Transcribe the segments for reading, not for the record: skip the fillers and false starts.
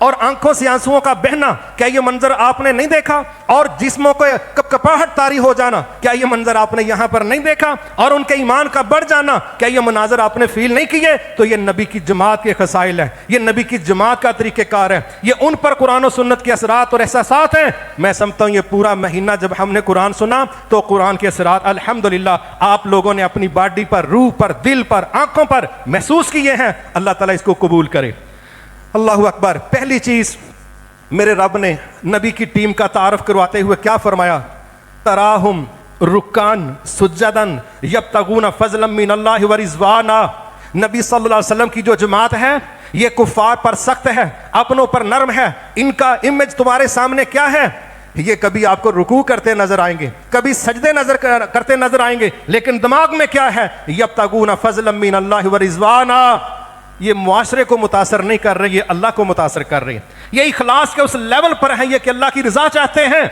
اور آنکھوں سے آنسوؤں کا بہنا، کیا یہ منظر آپ نے نہیں دیکھا؟ اور جسموں کو کپکپاہٹ طاری ہو جانا، کیا یہ منظر آپ نے یہاں پر نہیں دیکھا؟ اور ان کے ایمان کا بڑھ جانا، کیا یہ مناظر آپ نے فیل نہیں کیے؟ تو یہ نبی کی جماعت کے خصائل ہیں، یہ نبی کی جماعت کا طریقہ کار ہے، یہ ان پر قرآن و سنت کے اثرات اور احساسات ہیں۔ میں سمجھتا ہوں یہ پورا مہینہ جب ہم نے قرآن سنا تو قرآن کے اثرات الحمدللہ آپ لوگوں نے اپنی باڈی پر، روح پر، دل پر، آنکھوں پر محسوس کیے ہیں۔ اللہ تعالیٰ اس کو قبول کرے۔ اللہ اکبر۔ پہلی چیز میرے رب نے نبی کی ٹیم کا تعارف کرواتے ہوئے کیا فرمایا؟ تراہم رکان سجدن یبتغون فضلا من اللہ ورضوانا۔ نبی صلی اللہ علیہ وسلم کی جو جماعت ہے یہ کفار پر سخت ہے، اپنوں پر نرم ہے۔ ان کا امیج تمہارے سامنے کیا ہے؟ یہ کبھی آپ کو رکوع کرتے نظر آئیں گے، کبھی سجدے کرتے نظر آئیں گے، لیکن دماغ میں کیا ہے؟ یبتغون فضلا من اللہ ورضوانا۔ یہ معاشرے کو متاثر نہیں کر رہے، یہ اللہ کو متاثر کر رہے ہیں۔ یہ اخلاص کے اس لیول پر ہے یہ کہ اللہ کی رضا چاہتے ہیں۔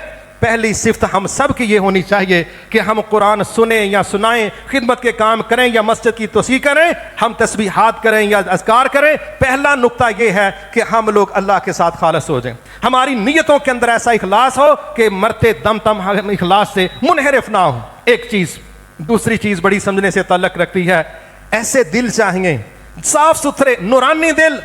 پہلی صفت ہم سب کی یہ ہونی چاہیے کہ ہم قرآن سنیں یا سنائیں، خدمت کے کام کریں یا مسجد کی توسیع کریں، ہم تسبیحات کریں یا اذکار کریں، پہلا نقطہ یہ ہے کہ ہم لوگ اللہ کے ساتھ خالص ہو جائیں، ہماری نیتوں کے اندر ایسا اخلاص ہو کہ مرتے دم تم ہم اخلاص سے منحرف نہ ہوں۔ ایک چیز۔ دوسری چیز بڑی سمجھنے سے تعلق رکھتی ہے، ایسے دل چاہیے، صاف ستھرے نورانی دل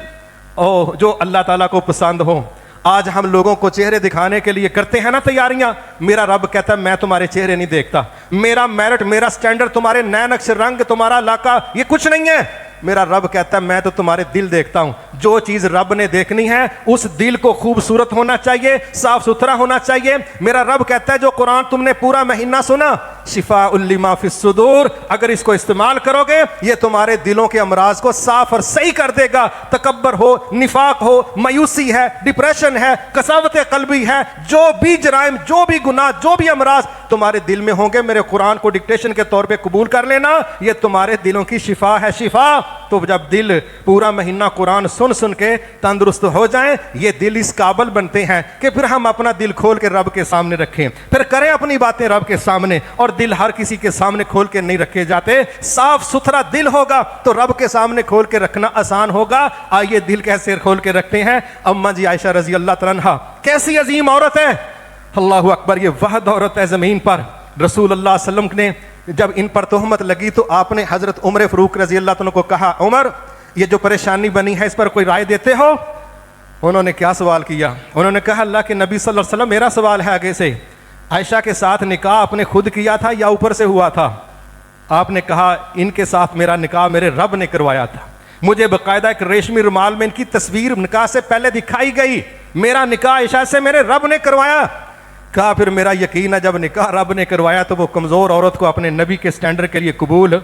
جو اللہ تعالیٰ کو پسند ہو۔ آج ہم لوگوں کو چہرے دکھانے کے لیے کرتے ہیں نا تیاریاں، میرا رب کہتا ہے میں تمہارے چہرے نہیں دیکھتا، میرا میرٹ، میرا سٹینڈرڈ تمہارے نئے نقش رنگ، تمہارا علاقہ، یہ کچھ نہیں ہے۔ میرا رب کہتا ہے میں تو تمہارے دل دیکھتا ہوں۔ جو چیز رب نے دیکھنی ہے اس دل کو خوبصورت ہونا چاہیے، صاف ستھرا ہونا چاہیے۔ میرا رب کہتا ہے جو قرآن تم نے پورا مہینہ سنا، شفاء لما فی الصدور، اگر اس کو استعمال کرو گے یہ تمہارے دلوں کے امراض کو صاف اور صحیح کر دے گا۔ تکبر ہو، نفاق ہو، مایوسی ہے، ڈپریشن ہے، قساوت قلبی ہے، جو بھی جرائم، جو بھی گناہ، جو بھی امراض تمہارے دل میں ہوں گے، میرے قرآن کو ڈکٹیشن کے طور پہ قبول کر لینا، یہ تمہارے دلوں کی شفا ہے، شفا۔ تو جب دل پورا مہینہ قرآن سن سن کے تندرست ہو جائیں، یہ دل اس قابل بنتے ہیں کہ پھر ہم اپنا دل کھول کے رب کے سامنے رکھیں، پھر کریں اپنی باتیں رب کے سامنے۔ اور دل ہر کسی کے سامنے کھول کے نہیں رکھے جاتے، صاف ستھرا دل ہوگا تو رب کے سامنے کھول کے رکھنا آسان ہوگا۔ آئیے دل کیسے کھول کے رکھتے ہیں۔ اماں جی عائشہ رضی اللہ تعالیٰ عنہا کیسی عظیم عورت ہے، اللہ اکبر، یہ وحد عورت ہے زمین پر۔ رسول اللہ صلی اللہ علیہ وسلم نے جب ان پر تہمت لگی تو آپ نے حضرت عمر فاروق رضی اللہ عنہ کو کہا، عمر یہ جو پریشانی بنی ہے اس پر کوئی رائے دیتے ہو؟ انہوں نے کیا سوال کیا؟ انہوں نے کہا اللہ کے نبی صلی اللہ علیہ وسلم میرا سوال ہے آگے سے، عائشہ کے ساتھ نکاح آپ نے خود کیا تھا یا اوپر سے ہوا تھا؟ آپ نے کہا ان کے ساتھ میرا نکاح میرے رب نے کروایا تھا، مجھے باقاعدہ ایک ریشمی رومال میں ان کی تصویر نکاح سے پہلے دکھائی گئی، میرا نکاح عائشہ سے میرے رب نے کروایا۔ کہا پھر میرا یقین ہے جب نکاح رب نے کروایا تو وہ کمزور عورت کو اپنے نبی کے سٹینڈرڈ کے لیے قبول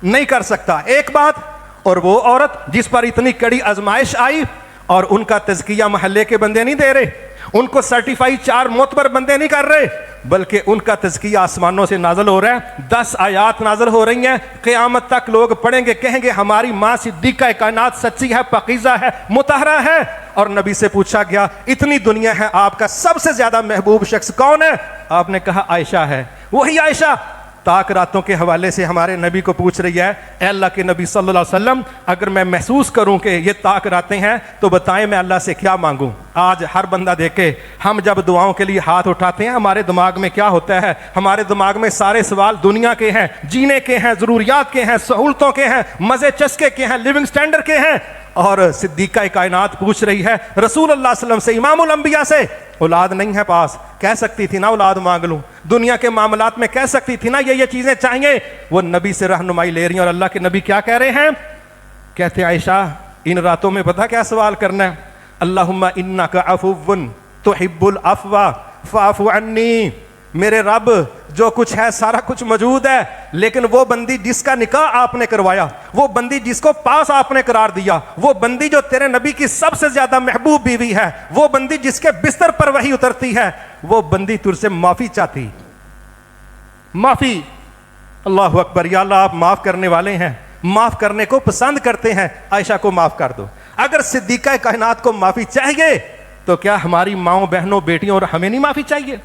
نہیں کر سکتا۔ ایک بات، اور وہ عورت جس پر اتنی کڑی آزمائش آئی اور ان کا تزکیہ محلے کے بندے نہیں دے رہے، ان کو سرٹیفائی 4 معتبر بندے نہیں کر رہے، بلکہ ان کا تزکیہ آسمانوں سے نازل ہو رہا ہے، 10 آیات نازل ہو رہی ہیں، قیامت تک لوگ پڑھیں گے، کہیں گے ہماری ماں صدیقہ کائنات سچی ہے، پاکیزہ ہے، مطہرہ ہے۔ اور نبی سے پوچھا گیا اتنی دنیا ہے آپ کا سب سے زیادہ محبوب شخص کون ہے؟ آپ نے کہا عائشہ ہے۔ وہی عائشہ طاق راتوں کے حوالے سے ہمارے نبی کو پوچھ رہی ہے، اے اللہ کے نبی صلی اللہ علیہ وسلم اگر میں محسوس کروں کہ یہ طاق راتیں ہیں تو بتائیں میں اللہ سے کیا مانگوں؟ آج ہر بندہ دیکھے ہم جب دعاؤں کے لیے ہاتھ اٹھاتے ہیں ہمارے دماغ میں کیا ہوتا ہے؟ ہمارے دماغ میں سارے سوال دنیا کے ہیں، جینے کے ہیں، ضروریات کے ہیں، سہولتوں کے ہیں، مزے چسکے کے ہیں، لیونگ سٹینڈرڈ کے ہیں۔ اور صدیقہ کائنات پوچھ رہی ہے رسول اللہ صلی اللہ علیہ وسلم سے، امام الانبیاء سے، اولاد نہیں ہے پاس، کہہ سکتی تھی نا اولاد مانگ لوں، دنیا کے معاملات میں کہہ سکتی تھی نا یہ چیزیں چاہیے۔ وہ نبی سے رہنمائی لے رہی ہیں، اور اللہ کے نبی کیا کہہ رہے ہیں؟ کہتے ہیں عائشہ ان راتوں میں پتہ کیا سوال کرنا ہے؟ اللہم انک عفو تحب العفو فاعف عنی۔ میرے رب جو کچھ ہے سارا کچھ موجود ہے، لیکن وہ بندی جس کا نکاح آپ نے کروایا، وہ بندی جس کو پاس آپ نے قرار دیا، وہ بندی جو تیرے نبی کی سب سے زیادہ محبوب بیوی ہے، وہ بندی جس کے بستر پر وحی اترتی ہے، وہ بندی تجھ سے معافی چاہتی، معافی۔ اللہ اکبر، یا اللہ آپ معاف کرنے والے ہیں، معاف کرنے کو پسند کرتے ہیں، عائشہ کو معاف کر دو۔ اگر صدیقہ کائنات کو معافی چاہیے تو کیا ہماری ماؤں، بہنوں، بیٹیوں اور ہمیں نہیں معافی چاہیے؟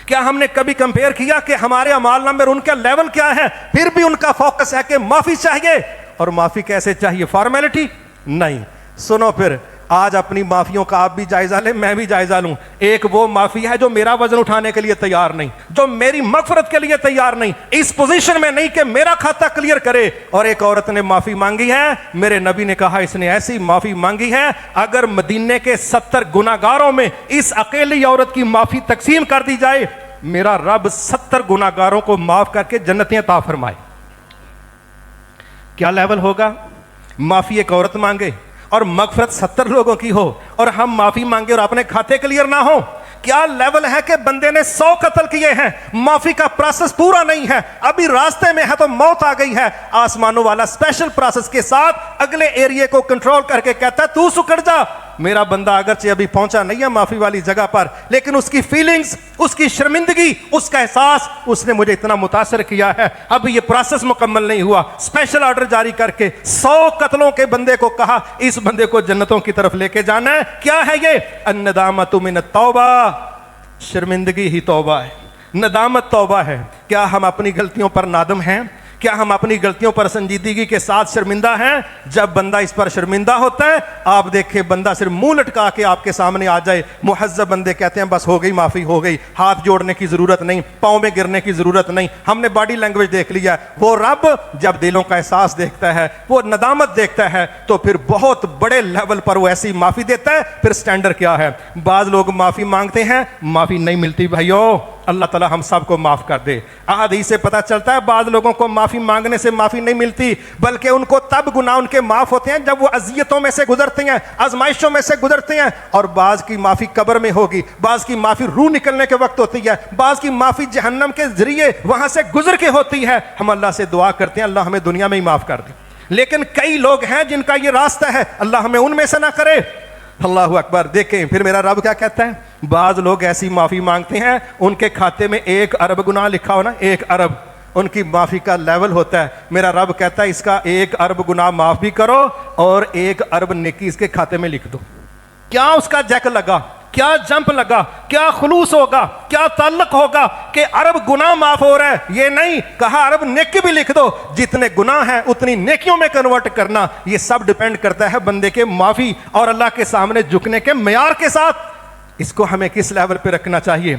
کیا ہم نے کبھی کمپیئر کیا کہ ہمارے اعمال نامے ان کا لیول کیا ہے؟ پھر بھی ان کا فوکس ہے کہ معافی چاہیے۔ اور معافی کیسے چاہیے؟ فارمیلٹی نہیں، سنو پھر آج اپنی معافیوں کا آپ بھی جائزہ لیں، میں بھی جائزہ لوں. ایک وہ معافی ہے جو میرا وزن اٹھانے کے لیے تیار نہیں، جو میری مغفرت کے لیے تیار نہیں، اس پوزیشن میں نہیں کہ میرا کھاتا کلیئر کرے. اور ایک عورت نے معافی مانگی ہے، میرے نبی نے کہا اس نے ایسی معافی مانگی ہے اگر مدینے کے 70 گناہگاروں میں اس اکیلی عورت کی معافی تقسیم کر دی جائے، میرا رب 70 گناہگاروں کو معاف کر کے جنتیں عطا فرمائے. کیا لیول ہوگا؟ معافی ایک عورت مانگے اور مغفرت 70 لوگوں کی ہو، اور ہم معافی مانگے اور اپنے کھاتے کلیئر نہ ہو. کیا لیول ہے کہ بندے نے 100 قتل کیے ہیں، معافی کا پروسیس پورا نہیں ہے، ابھی راستے میں ہے تو موت آ گئی ہے، آسمانوں والا اسپیشل پروسیس کے ساتھ اگلے ایریے کو کنٹرول کر کے کہتا ہے تو سکڑ جا. میرا بندہ اگرچہ ابھی پہنچا نہیں ہے معافی والی جگہ پر، لیکن اس کی فیلنگز، اس کی شرمندگی، اس کا احساس اس نے مجھے اتنا متاثر کیا ہے. اب یہ پروسیس مکمل نہیں ہوا، اسپیشل آرڈر جاری کر کے 100 قتلوں کے بندے کو کہا اس بندے کو جنتوں کی طرف لے کے جانا ہے. کیا ہے یہ؟ الندامۃ من التوبہ، شرمندگی ہی توبہ ہے، ندامت توبہ ہے. کیا ہم اپنی غلطیوں پر نادم ہیں؟ کیا ہم اپنی غلطیوں پر سنجیدگی کے ساتھ شرمندہ ہیں؟ جب بندہ اس پر شرمندہ ہوتا ہے، آپ دیکھیں بندہ صرف منہ لٹکا کے آپ کے سامنے آ جائے، مہذب بندے کہتے ہیں بس ہو گئی معافی ہو گئی، ہاتھ جوڑنے کی ضرورت نہیں، پاؤں میں گرنے کی ضرورت نہیں، ہم نے باڈی لینگویج دیکھ لیا. وہ رب جب دلوں کا احساس دیکھتا ہے، وہ ندامت دیکھتا ہے، تو پھر بہت بڑے لیول پر وہ ایسی معافی دیتا ہے. پھر سٹینڈرڈ کیا ہے؟ بعض لوگ معافی مانگتے ہیں، معافی نہیں ملتی. بھائیو اللہ تعالی ہم سب کو معاف کر دے. احادیث سے پتہ چلتا ہے بعض لوگوں کو معافی مانگنے سے معافی نہیں ملتی، بلکہ ان کو تب گناہ ان کے معاف ہوتے ہیں جب وہ اذیتوں میں سے گزرتے ہیں، آزمائشوں میں سے گزرتے ہیں. اور بعض کی معافی قبر میں ہوگی، بعض کی معافی روح نکلنے کے وقت ہوتی ہے، بعض کی معافی جہنم کے ذریعے وہاں سے گزر کے ہوتی ہے. ہم اللہ سے دعا کرتے ہیں اللہ ہمیں دنیا میں ہی معاف کر دے. لیکن کئی لوگ ہیں جن کا یہ راستہ ہے، اللہ ہمیں ان میں سے نہ کرے. اللہ اکبر. دیکھیں پھر میرا رب کیا کہتا ہے، بعض لوگ ایسی معافی مانگتے ہیں ان کے کھاتے میں 1 ارب گناہ لکھا ہو نا، 1 ارب ان کی معافی کا لیول ہوتا ہے. میرا رب کہتا ہے اس کا 1 ارب گناہ معاف بھی کرو اور 1 ارب نیکی اس کے کھاتے میں لکھ دو. کیا اس کا جیک لگا، کیا جمپ لگا، کیا خلوص ہوگا، کیا تعلق ہوگا کہ عرب گناہ معاف ہو رہا ہے. یہ نہیں کہا عرب نیکی بھی لکھ دو، جتنے گناہ ہیں اتنی نیکیوں میں کنورٹ کرنا. یہ سب ڈیپینڈ کرتا ہے بندے کے معافی اور اللہ کے سامنے جھکنے کے معیار کے ساتھ. اس کو ہمیں کس لیول پہ رکھنا چاہیے؟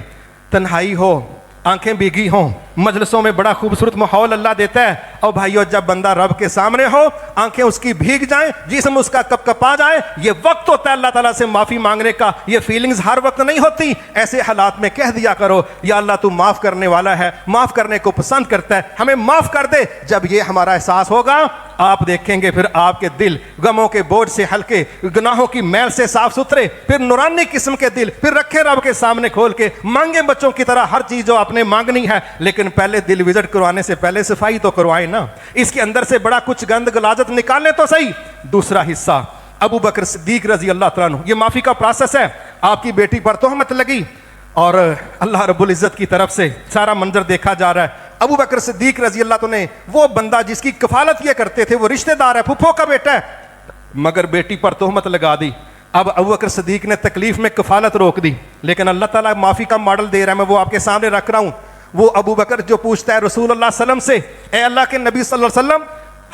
تنہائی ہو، آنکھیں بھیگی ہوں، مجلسوں میں بڑا خوبصورت ماحول اللہ دیتا ہے، اور بھائیو جب بندہ رب کے سامنے ہو، آنکھیں اس کی بھیگ جائیں، جسم اس کا کپ کپا جائے، یہ وقت ہوتا ہے اللہ تعالیٰ سے معافی مانگنے کا. یہ فیلنگز ہر وقت نہیں ہوتی. ایسے حالات میں کہہ دیا کرو یا اللہ تو معاف کرنے والا ہے، معاف کرنے کو پسند کرتا ہے، ہمیں معاف کر دے. جب یہ ہمارا احساس ہوگا آپ دیکھیں گے پھر آپ کے دل غموں کے بوجھ سے ہلکے، گناہوں کی میل سے صاف ستھرے، پھر نورانی قسم کے دل، پھر رکھے رب کے سامنے کھول کے مانگے بچوں کی طرح ہر چیز جو آپ نے مانگنی ہے. لیکن پہلے دل وزٹ کروانے سے پہلے صفائی تو کروائیں نا، اس کے اندر سے بڑا کچھ گند غلاظت نکالنے تو صحیح. دوسرا حصہ ابو بکر صدیق رضی اللہ تعالیٰ عنہ، یہ معافی کا پروسیس ہے. آپ کی بیٹی پر تہمت لگی اور اللہ رب العزت کی طرف سے سارا منظر دیکھا جا رہا ہے. ابو بکر صدیق رضی اللہ عنہ نے، وہ بندہ جس کی کفالت یہ کرتے تھے، وہ رشتہ دار ہے، پھپھو کا بیٹا ہے، مگر بیٹی پر تہمت لگا دی. اب ابو بکر صدیق نے تکلیف میں کفالت روک دی، لیکن اللہ تعالیٰ معافی کا ماڈل دے رہا ہے، میں وہ آپ کے سامنے رکھ رہا ہوں. وہ ابو بکر جو پوچھتا ہے رسول اللہ صلی اللہ علیہ وسلم سے، اے اللہ کے نبی صلی اللہ علیہ وسلم،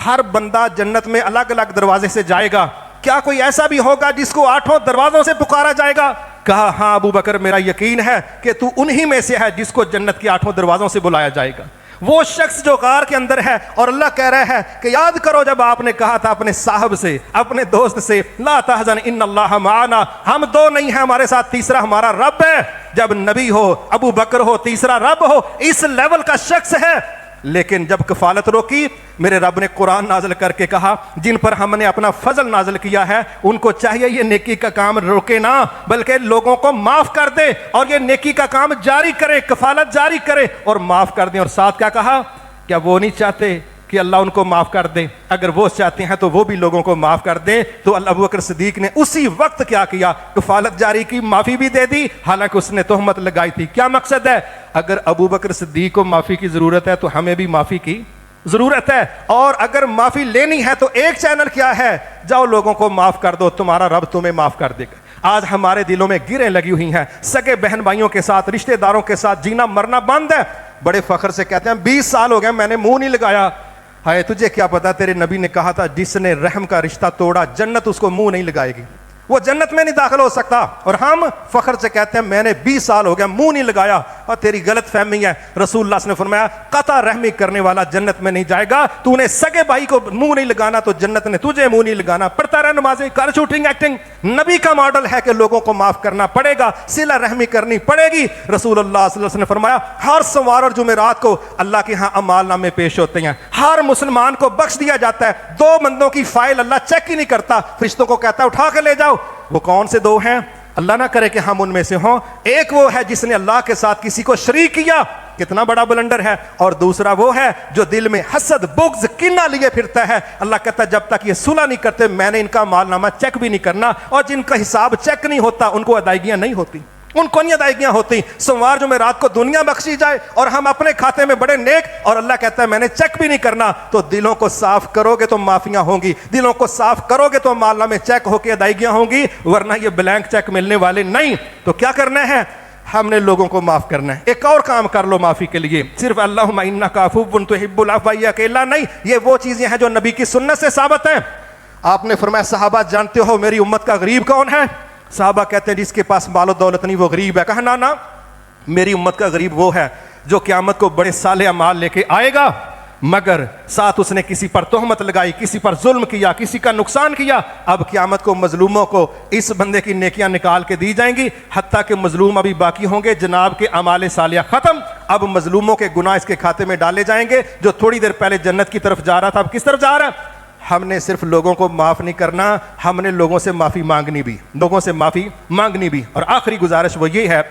ہر بندہ جنت میں الگ الگ دروازے سے جائے گا، کیا کوئی ایسا بھی ہوگا جس کو 8 دروازوں سے پکارا جائے گا؟ کہا ہاں ابو بکر، میرا یقین ہے کہ تو انہی میں سے ہے جس کو جنت کی 8 دروازوں سے بلایا جائے گا. وہ شخص جو غار کے اندر ہے اور اللہ کہہ رہا ہے کہ یاد کرو جب آپ نے کہا تھا اپنے صاحب سے، اپنے دوست سے، لا تحزن ان اللہ معنا، ہم 2 نہیں ہیں ہمارے ساتھ، تیسرا ہمارا رب ہے. جب نبی ہو، ابو بکر ہو، تیسرا رب ہو، اس لیول کا شخص ہے. لیکن جب کفالت روکی، میرے رب نے قرآن نازل کر کے کہا جن پر ہم نے اپنا فضل نازل کیا ہے ان کو چاہیے یہ نیکی کا کام روکے نہ، بلکہ لوگوں کو معاف کر دے اور یہ نیکی کا کام جاری کرے، کفالت جاری کرے اور معاف کر دیں. اور ساتھ کیا کہا؟ کیا وہ نہیں چاہتے کہ اللہ ان کو معاف کر دے؟ اگر وہ چاہتے ہیں تو وہ بھی لوگوں کو معاف کر دیں. تو اللہ ابو بکر صدیق نے اسی وقت کیا کیا؟ کفالت جاری کی، معافی بھی دے دی، حالانکہ اس نے تہمت لگائی تھی. کیا مقصد ہے؟ اگر ابو بکر صدیق کو معافی کی ضرورت ہے تو ہمیں بھی معافی کی ضرورت ہے. اور اگر معافی لینی ہے تو ایک چینل کیا ہے؟ جاؤ لوگوں کو معاف کر دو، تمہارا رب تمہیں معاف کر دے گا. آج ہمارے دلوں میں گریں لگی ہوئی ہیں، سگے بہن بھائیوں کے ساتھ، رشتہ داروں کے ساتھ جینا مرنا بند ہے. بڑے فخر سے کہتے ہیں 20 سال ہو گئے میں نے منہ نہیں لگایا. ہائے تجھے کیا پتا، تیرے نبی نے کہا تھا جس نے رحم کا رشتہ توڑا جنت اس کو منہ نہیں لگائے گی. وہ جنت میں نہیں داخل ہو سکتا. اور ہم فخر سے کہتے ہیں میں نے 20 سال ہو گیا منہ نہیں لگایا. اور تیری غلط فہمی ہے. رسول اللہ صلی اللہ علیہ وسلم نے فرمایا قطع رحمی کرنے والا جنت میں نہیں جائے گا. تو نے سگے بھائی کو منہ نہیں لگانا تو جنت نے تجھے منہ نہیں لگانا. پڑھتا رہ نمازیں, کر شوٹنگ ایکٹنگ. نبی کا ماڈل ہے کہ لوگوں کو معاف کرنا پڑے گا, صلہ رحمی کرنی پڑے گی. رسول اللہ صلی اللہ علیہ وسلم نے فرمایا ہر سوموار اور جمعرات کو اللہ کے ہاں اعمال نامے پیش ہوتے ہیں, ہر مسلمان کو بخش دیا جاتا ہے. 2 بندوں کی فائل اللہ چیک ہی نہیں کرتا, فرشتوں کو کہتا ہے اٹھا کے لے جاؤ. وہ کون سے 2 ہیں؟ اللہ نہ کرے کہ ہم ان میں سے ہوں. ایک وہ ہے جس نے اللہ کے ساتھ کسی کو شریک کیا, کتنا بڑا بلنڈر ہے. اور دوسرا وہ ہے جو دل میں حسد بغض کینہ لیے پھرتا ہے. اللہ کہتا ہے جب تک یہ صلح نہیں کرتے میں نے ان کا مال نامہ چیک بھی نہیں کرنا. اور جن کا حساب چیک نہیں ہوتا ان کو ادائیگیاں نہیں ہوتی, ان کو نہیں ادائیگیاں ہوتی. سوموار جمعرات کو دنیا بخشی جائے اور ہم اپنے کھاتے میں بڑے نیک, اور اللہ کہتا ہے میں نے چیک بھی نہیں کرنا. تو دلوں کو صاف کرو گے تو معافیاں ہوں گی, دلوں کو صاف کرو گے تو مال نامے چیک ہو کے ادائیگیاں ہوں گی, ورنہ یہ بلینک چیک ملنے والے نہیں. تو کیا کرنا ہے؟ ہم نے لوگوں کو معاف کرنا ہے. ایک اور کام کر لو معافی کے لیے, صرف اللہم انک عفو تحب العفو اکیلا نہیں. یہ وہ چیزیں ہیں جو نبی کی سنت سے ثابت ہیں. آپ نے فرمایا صحابہ جانتے ہو میری امت کا غریب کون ہے؟ صحابہ کہتے ہیں جس کے پاس مال و دولت نہیں وہ غریب ہے. کہا نا نا, میری امت کا غریب وہ ہے جو قیامت کو بڑے صالح اعمال لے کے آئے گا, مگر ساتھ اس نے کسی پر تہمت لگائی, کسی پر ظلم کیا, کسی کا نقصان کیا. اب قیامت کو مظلوموں کو اس بندے کی نیکیاں نکال کے دی جائیں گی, حتیٰ کہ مظلوم ابھی باقی ہوں گے. جناب کے اعمال صالحہ ختم, اب مظلوموں کے گناہ اس کے کھاتے میں ڈالے جائیں گے. جو تھوڑی دیر پہلے جنت کی طرف جا رہا تھا اب کس طرف جا رہا ہے؟ ہم نے صرف لوگوں کو معاف نہیں کرنا, ہم نے لوگوں سے معافی مانگنی بھی, لوگوں سے معافی مانگنی بھی. اور آخری گزارش وہ یہ ہے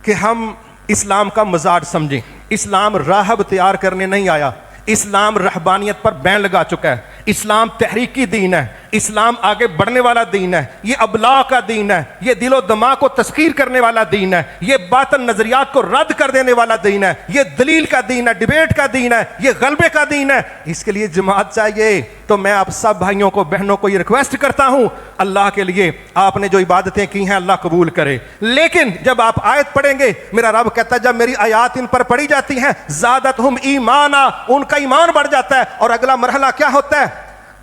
کہ ہم اسلام کا مزاج سمجھیں. اسلام راہب تیار کرنے نہیں آیا, اسلام رہبانیت پر بین لگا چکا ہے. اسلام تحریکی دین ہے, اسلام آگے بڑھنے والا دین ہے, یہ ابلاغ کا دین ہے, یہ دل و دماغ کو تسخیر کرنے والا دین ہے, یہ باطن نظریات کو رد کر دینے والا دین ہے, یہ دلیل کا دین ہے, ڈیبیٹ کا دین ہے, یہ غلبے کا دین ہے. اس کے لیے جماعت چاہیے. تو میں آپ سب بھائیوں کو بہنوں کو یہ ریکویسٹ کرتا ہوں, اللہ کے لیے آپ نے جو عبادتیں کی ہیں اللہ قبول کرے, لیکن جب آپ آیت پڑھیں گے, میرا رب کہتا ہے جب میری آیات ان پر پڑھی جاتی ہیں زادتہم ایمانا, ان کا ایمان بڑھ جاتا ہے. اور اگلا مرحلہ کیا ہوتا ہے؟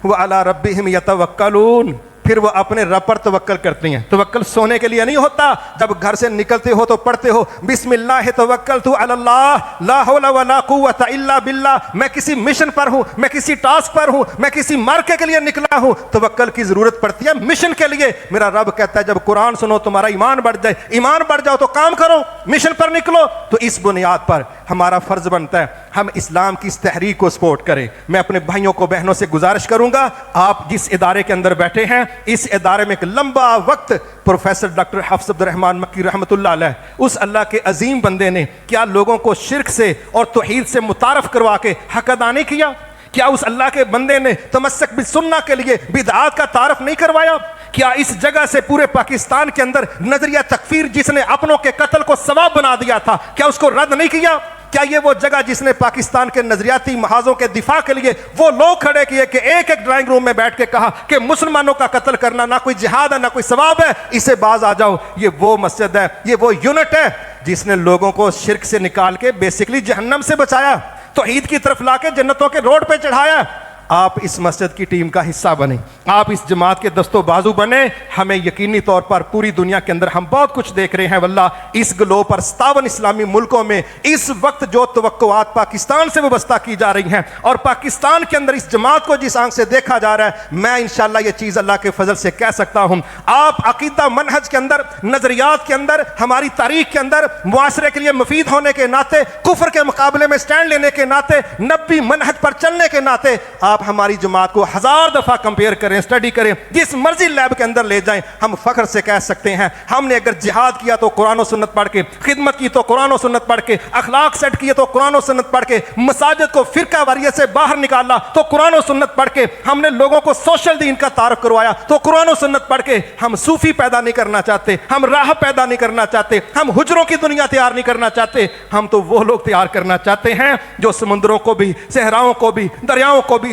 وَعَلَىٰ رَبِّهِمْ يَتَوَكَّلُونَ, پھر وہ اپنے رب پر توکل کرتے ہیں. توکل سونے کے لیے نہیں ہوتا. جب گھر سے نکلتے ہو تو پڑھتے ہو بسم اللہ توکلت علی اللہ لا حول ولا قوت الا باللہ. میں کسی مشن پر ہوں, میں کسی ٹاسک پر ہوں, میں کسی مارکے کے لیے نکلا ہوں. توکل کی ضرورت پڑتی ہے مشن کے لیے. میرا رب کہتا ہے جب قرآن سنو تمہارا ایمان بڑھ جائے, ایمان بڑھ جاؤ تو کام کرو, مشن پر نکلو. تو اس بنیاد پر ہمارا فرض بنتا ہے ہم اسلام کی اس تحریک کو سپورٹ کریں. میں اپنے بھائیوں کو بہنوں سے گزارش کروں گا, آپ جس ادارے کے اندر بیٹھے ہیں اس ادارے میں ایک لمبا وقت پروفیسر ڈاکٹر حفظ عبد الرحمن مکی رحمۃ اللہ علیہ, اس اللہ کے عظیم بندے نے کیا لوگوں کو شرک سے اور توحید سے متعارف کروا کے حق ادا نہیں کیا؟ کیا اس اللہ کے بندے نے تمسک بالسنہ کے لیے بدعات کا تعارف نہیں کروایا؟ کیا اس جگہ سے پورے پاکستان کے اندر نظریہ تکفیر جس نے اپنوں کے قتل کو ثواب بنا دیا تھا, کیا اس کو رد نہیں کیا؟ کیا یہ وہ جگہ جس نے پاکستان کے نظریاتی محاذوں کے دفاع کے لیے وہ لوگ کھڑے کیے کہ ایک ایک ڈرائنگ روم میں بیٹھ کے کہا کہ مسلمانوں کا قتل کرنا نہ کوئی جہاد ہے نہ کوئی ثواب ہے, اسے باز آ جاؤ. یہ وہ مسجد ہے, یہ وہ یونٹ ہے جس نے لوگوں کو شرک سے نکال کے بیسیکلی جہنم سے بچایا, توحید کی طرف لا کے جنتوں کے روڈ پہ چڑھایا. آپ اس مسجد کی ٹیم کا حصہ بنیں, آپ اس جماعت کے دست و بازو بنیں. ہمیں یقینی طور پر پوری دنیا کے اندر ہم بہت کچھ دیکھ رہے ہیں واللہ, اس گلو پر 57 اسلامی ملکوں میں اس وقت جو توقعات پاکستان سے وابستہ کی جا رہی ہیں اور پاکستان کے اندر اس جماعت کو جس آنکھ سے دیکھا جا رہا ہے, میں انشاءاللہ یہ چیز اللہ کے فضل سے کہہ سکتا ہوں. آپ عقیدہ منہج کے اندر, نظریات کے اندر, ہماری تاریخ کے اندر معاشرے کے لیے مفید ہونے کے ناطے, کفر کے مقابلے میں سٹینڈ لینے کے ناطے, نبی منہج پر چلنے کے ناطے, آپ ہماری جماعت کو 1000 دفعہ کمپیئر کریں, اسٹڈی کریں, جس مرضی لیب کے اندر لے جائیں, ہم فخر سے کہہ سکتے ہیں ہم نے اگر جہاد کیا تو قرآن و سنت پڑھ کے, خدمت کی تو قرآن و سنت پڑھ کے, اخلاق سیٹ کیے تو قرآن و سنت پڑھ کے, مساجد کو فرقہ واریت سے باہر نکالا تو قرآن و سنت پڑھ کے, ہم نے لوگوں کو سوشل دین کا تعارف کروایا تو قرآن و سنت پڑھ کے. ہم صوفی پیدا نہیں کرنا چاہتے, ہم راہب پیدا نہیں کرنا چاہتے, ہم حجروں کی دنیا تیار نہیں کرنا چاہتے, ہم تو وہ لوگ تیار کرنا چاہتے ہیں جو سمندروں کو بھی, صحراؤں کو بھی, دریاؤں کو بھی,